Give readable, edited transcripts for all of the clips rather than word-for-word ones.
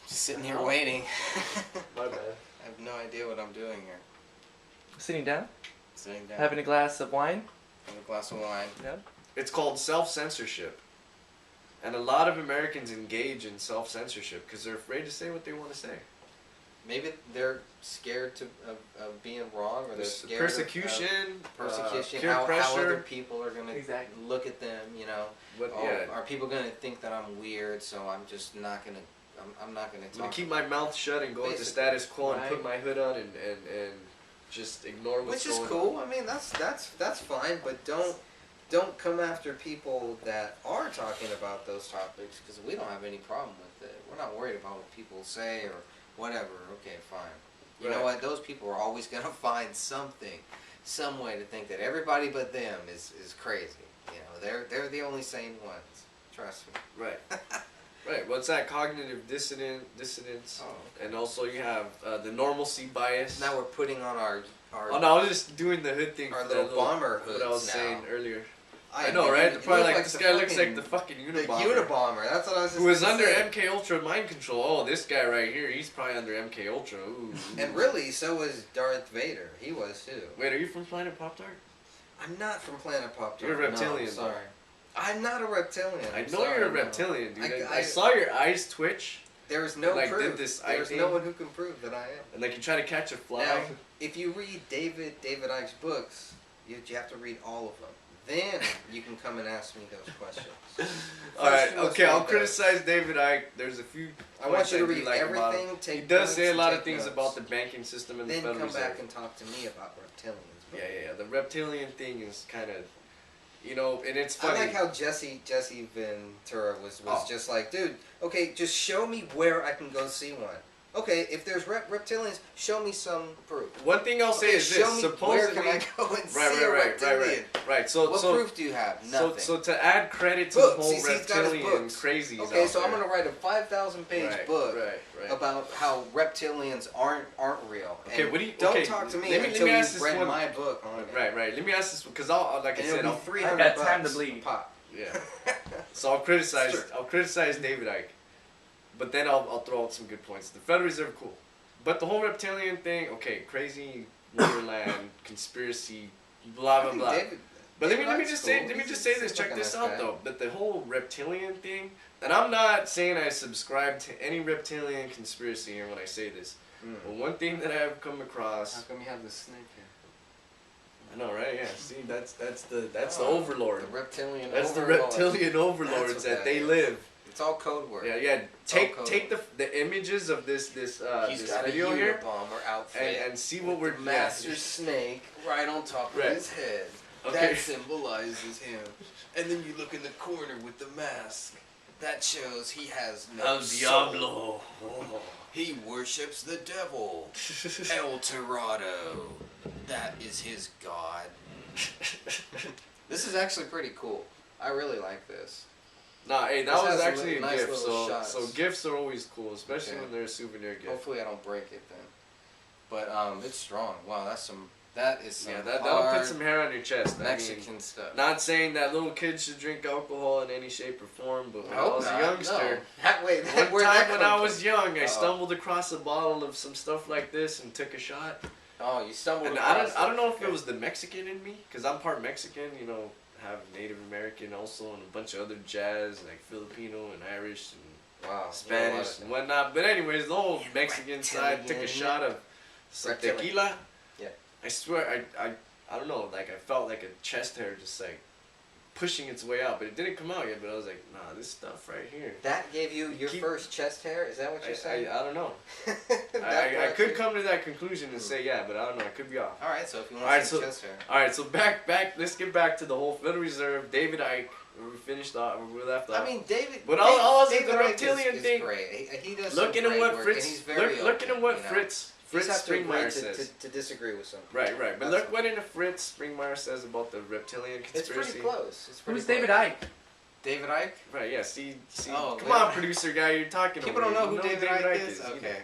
Just sitting here waiting. My bad. I have no idea what I'm doing here. Sitting down? Sitting down. Having a glass of wine? Having a glass of wine. Yep. It's called self-censorship. And a lot of Americans engage in self-censorship because they're afraid to say what they want to say. Maybe they're scared of being wrong, or they're scared persecution, of peer how pressure. other people are going to Exactly. look at them, you know. But, Are people going to think that I'm weird, so I'm just not going to, I'm not going to talk. I'm going to keep my mouth shut and go with the Basically. status quo and Right. put my hood on and just ignore what's Which is going cool. on. I mean, that's fine, but don't come after people that are talking about those topics, because we don't have any problem with it. We're not worried about what people say or whatever. Okay, fine. You know what? Those people are always going to find something, some way to think that everybody but them is crazy. You know, they're the only sane ones. Trust me. Right. Right. What's that? Cognitive dissonance. Oh. And also you have the normalcy bias. Now we're putting on our Oh no, I was just doing the hood thing our for little that bomber what I was hoods saying now. earlier. I I know, mean, right? you They're probably look like, this the guy looks fucking- like the fucking The Unabomber. Unabomber. That's what I was just Who was gonna under say. MK Ultra mind control. Oh, this guy right here, he's probably under MK Ultra. Ooh. And really, so was Darth Vader. He was too. Wait, are you from Planet Pop-Tart? I'm not from Planet Pop-Tart. You're a reptilian, No, though. sorry. I'm not a reptilian. I I'm know sorry, you're a no. reptilian, dude. I I saw your eyes twitch, There is no like, proof. did this eye There's thing. no one who can prove that I am. and like you try to catch a fly. Now, if you read David Icke's books, you have to read all of them. Then you can come and ask me those questions. All right, First, you must okay, read I'll those. criticize David Icke. There's a few. I want points you to do read like about him. everything. Take He does points, say a and lot take of things notes. about the banking system and Then the Federal come Reserve. back and talk to me about reptilians. Yeah. The reptilian thing is kind of, and it's I funny. like how Jesse Ventura was Oh. just like, dude, okay, just show me where I can go see one. Okay, if there's reptilians, show me some proof. One thing I'll say Okay, is show this: me supposedly, where can I go and see a reptilian? right. So, What proof do you have? Nothing. So to add credit to Books. the whole He's got his reptilian books. crazies. Okay, out so I'm there. gonna write a 5,000-page book right. about how reptilians aren't real. Okay, And what do you? don't okay, talk to me let until me ask you've this read one. my book on it. Right. Let me ask this because I'll, like I And said, it'll I'll, be 300 I got time bucks to bleed. a pop. yeah. So I'll criticize. Sure. I'll criticize David Icke, but then I'll throw out some good points. The Federal Reserve, cool, but the whole reptilian thing, okay, crazy Wonderland conspiracy, blah I blah think blah. But let me just say this. Check this out though. But the whole reptilian thing, and I'm not saying I subscribe to any reptilian conspiracy here when I say this. But one thing that I've come across. How come you have the snake here? I know, right? Yeah. See, that's the overlord. The reptilian. That's the overlord. reptilian That's overlords what that that they is. live. It's all code word. Yeah. Take code the images of this He's this got video a here Unabomber outfit and see what we're with the master snake right on top of Right. his head. Okay. That symbolizes him. And then you look in the corner with the mask. That shows he has no soul. He worships the devil. El Torado. That is his god. This is actually pretty cool. I really like this. Nah, hey, that This was has some actually a nice gift. little shots. So gifts are always cool, especially Okay. when they're a souvenir gift. Hopefully I don't break it then. But it's strong. Wow, that is some That'll hard put some hair on your chest. Mexican stuff. Not saying that little kids should drink alcohol in any shape or form, but when I Hope was a not, youngster, no. Wait, one where'd that time when come I from? was young, I Uh-oh. stumbled across a bottle of some stuff like this and took a shot. Oh, you stumbled And across I don't know if Okay. it was the Mexican in me, because I'm part Mexican, have Native American also, and a bunch of other jazz, like Filipino and Irish and Wow, Spanish and whatnot. But anyways, the whole Mexican side took a shot of some Reptilian. tequila. Yeah. I swear, I don't know, like I felt like a chest hair just like pushing its way out, but it didn't come out yet. But I was like, nah, this stuff right here. That gave you your first chest hair? Is that what you're saying? I don't know. That I brought could you- come to that conclusion and say yeah, but I don't know. I could be off. All right, so if you want Alright, some so- chest hair. All right, so back. Let's get back to the whole Federal Reserve. David Icke. Where we finished off. Where we left off. I mean, David. But all the David Icke reptilian is thing. Great. He does Looking some at great what work, Fritz. and he's very Looking at what open, Fritz. You just Fritz have to agree Springmeyer says. to disagree with something. Right. But That's look what Fritz Springmeyer says about the reptilian It's conspiracy. pretty close. It's pretty Who's close. David Icke? David Icke? Right, yeah, see, Oh, come David- on, producer guy, you're talking People over don't me. know You who David Icke is? either. Okay.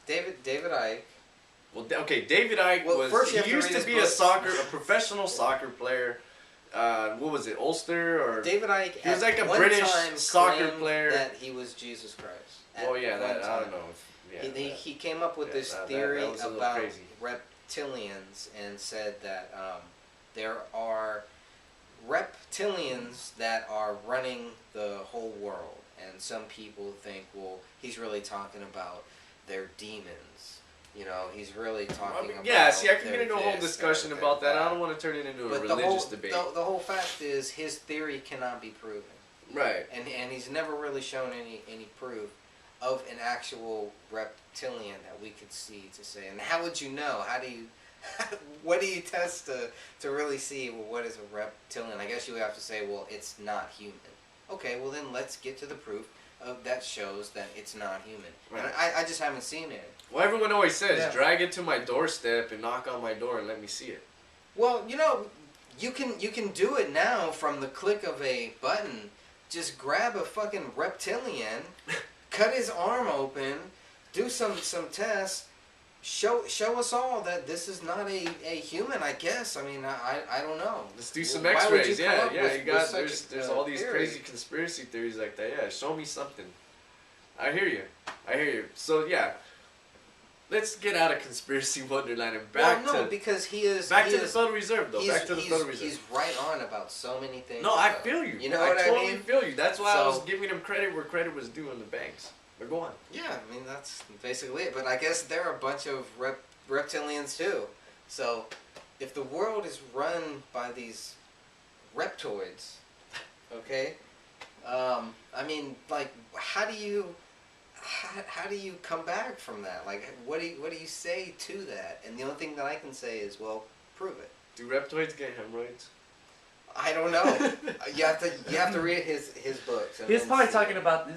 David Icke. Well, okay, David Icke Well, first you have he to used read to his be books. a professional soccer player, what was it, Ulster or David Icke. he was like a one British time soccer claimed player. that he was Jesus Christ. Oh yeah, one that I time. don't know. If, yeah, He came up with yeah, this that theory was a little about crazy. reptilians and said that there are reptilians that are running the whole world, and some people think, well, he's really talking about their demons. You know, he's really talking about. Yeah, see, I can their get into a whole this, discussion their about that. I don't want to turn it into a but religious debate. The whole fact is his theory cannot be proven. Right. And he's never really shown any proof of an actual reptilian that we could see to say. And how would you know? How do you, what do you test to really see, well, what is a reptilian? I guess you would have to say, well, it's not human. Okay, well then let's get to the proof that shows that it's not human. Right. And I just haven't seen it. Well, everyone always says, Yeah. drag it to my doorstep and knock on my door and let me see it. Well, you know, you can do it now from the click of a button. Just grab a fucking reptilian, cut his arm open, do some tests, show us all that this is not a human. I guess. I mean, I don't know. Let's do some Why would X-rays. you come Yeah, up yeah. with- You got with such there's a all these theory? crazy conspiracy theories like that. Yeah, show me something. I hear you. So yeah, let's get out of conspiracy wonderland and back well, no, to because he is back he to the is, Federal Reserve though. he's- Back to the Federal Reserve. He's right on about so many things. No, I about- feel you. You know I what totally I mean? feel you. That's why I was So- giving him credit where credit was due on the banks. But go on. Yeah, I mean that's basically it. But I guess there are a bunch of reptilians too. So if the world is run by these reptoids, okay, I mean, like, how do you come back from that? Like, what do you say to that? And the only thing that I can say is, well, prove it. Do reptoids get hemorrhoids? I don't know. you have to read his books. And He's then probably see. talking about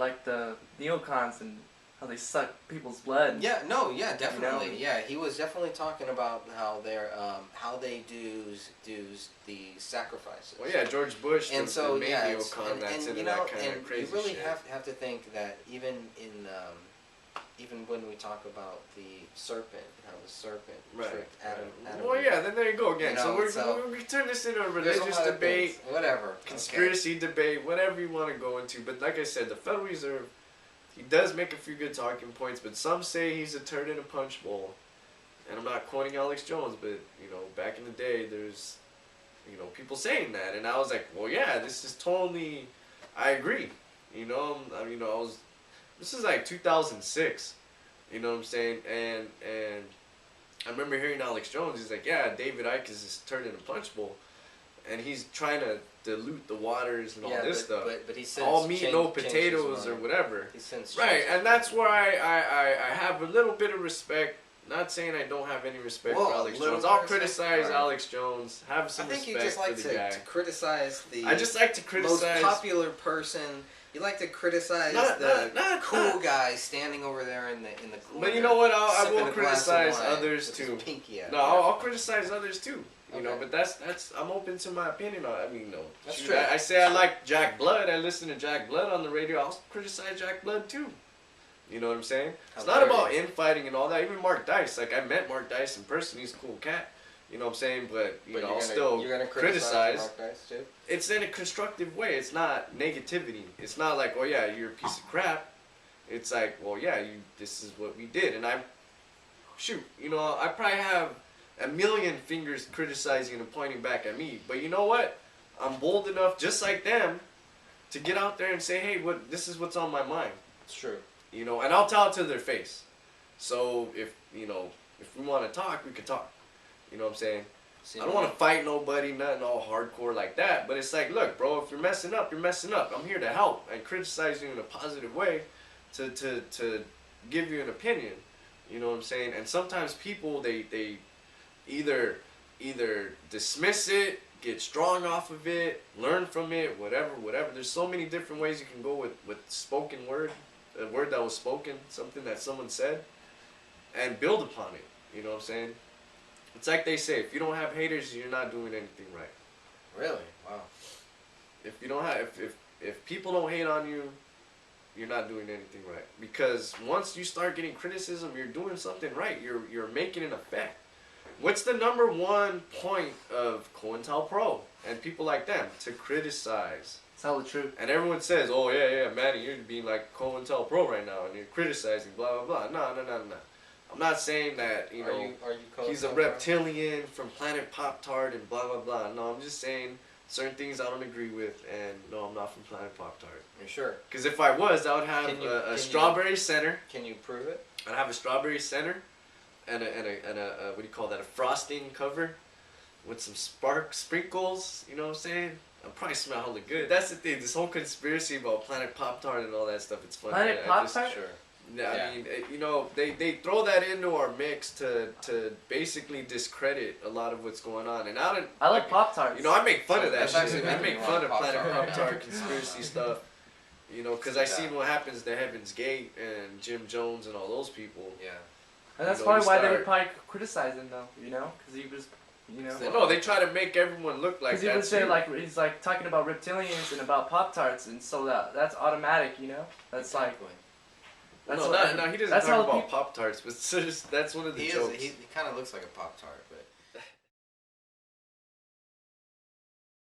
like the neocons and how they suck people's blood. Yeah, no, yeah, definitely. You know? Yeah, he was definitely talking about how they're how they do the sacrifices. Well, yeah, George Bush, And the so main yeah, neocon that's into you know, that kind and of crazy you really shit. have to think that even when we talk about the serpent, how the serpent tricked Adam. Well, yeah, then there you go again. You know, so we turn this into a there's a religious lot of debate, things. Whatever, conspiracy debate, whatever you want to go into. But like I said, the Federal Reserve, he does make a few good talking points, but some say he's a turd in a punch bowl. And I'm not quoting Alex Jones, but you know, back in the day, there's people saying that, and I was like, well, yeah, this is totally, I agree. This is like 2006. You know what I'm saying? And I remember hearing Alex Jones. He's like, yeah, David Icke is this turd in a punch bowl, and he's trying to dilute the waters and all this stuff. But he says all meat, no potatoes, or whatever. He since Right, and that's where I have a little bit of respect. Not saying I don't have any respect for Alex Jones. I'll criticize Alex Jones. Have some respect for the guy. I think you just like to criticize the I just like to criticize most popular person. You like to criticize the cool guy standing over there in the corner. But you know what? I sipping will a glass of criticize wine others with too. his pinky out. No, I'll criticize others too. You know, Okay. but that's I'm open to my opinion on it. I mean, no. That's Shoot, true. I say I like Jack Blood. I listen to Jack Blood on the radio. I'll criticize Jack Blood too. You know what I'm saying? It's not about infighting and all that. Even Mark Dice. Like, I met Mark Dice in person. He's a cool cat. You know what I'm saying? But, I'll still criticize. Mark Dice too? It's in a constructive way. It's not negativity. It's not like, oh, yeah, you're a piece of crap. It's like, well, yeah, this is what we did. And I probably have a million fingers criticizing and pointing back at me. But you know what? I'm bold enough, just like them, to get out there and say, hey, this is what's on my mind. It's true. And I'll tell it to their face. So if we want to talk, we can talk. You know what I'm saying? I don't want to fight nobody, nothing all hardcore like that. But it's like, look, bro, if you're messing up, you're messing up. I'm here to help and criticize you in a positive way, to give you an opinion. You know what I'm saying? And sometimes people they either dismiss it, get strong off of it, learn from it, whatever. There's so many different ways you can go with spoken word. A word that was spoken, something that someone said, and build upon it. You know what I'm saying? It's like they say, if you don't have haters, you're not doing anything right. Really? Wow. If you don't have, if people don't hate on you, you're not doing anything right. Because once you start getting criticism, you're doing something right. You're making an effect. What's the number one point of COINTELPRO and people like them? To criticize. It's hella true. And everyone says, oh, yeah, Manny, you're being like COINTELPRO right now, and you're criticizing, blah, blah, blah. No. I'm not saying that, you know, he's a reptilian from planet Pop-Tart and blah, blah, blah. No, I'm just saying certain things I don't agree with, and no, I'm not from planet Pop-Tart. You're sure? Because if I was, I would have a strawberry center. Can you prove it? I'd have a strawberry center and a what do you call that? A frosting cover with some sprinkles. You know what I'm saying? I'll probably smell hella good. That's the thing. This whole conspiracy about Planet Pop-Tart and all that stuff. It's funny. Planet Pop-Tart? Sure. Yeah, I mean, you know, they throw that into our mix to basically discredit a lot of what's going on. And I like Pop-Tarts. You know, I make fun of that That's shit. actually I make fun of Planet Pop-Tart. Pop-Tart conspiracy stuff. You know, because I seen what happens to Heaven's Gate and Jim Jones and all those people. Yeah. And that's You know, probably why they start- would probably criticize him though, you know, because he was, you know. No, they try to make everyone look like Because he that. was saying like he's like talking about reptilians and about Pop-Tarts, and so that's automatic, you know. That's like. That's No, what he doesn't that's talk how about people- Pop-Tarts, but that's one of the He jokes. he kind of looks like a Pop-Tart, but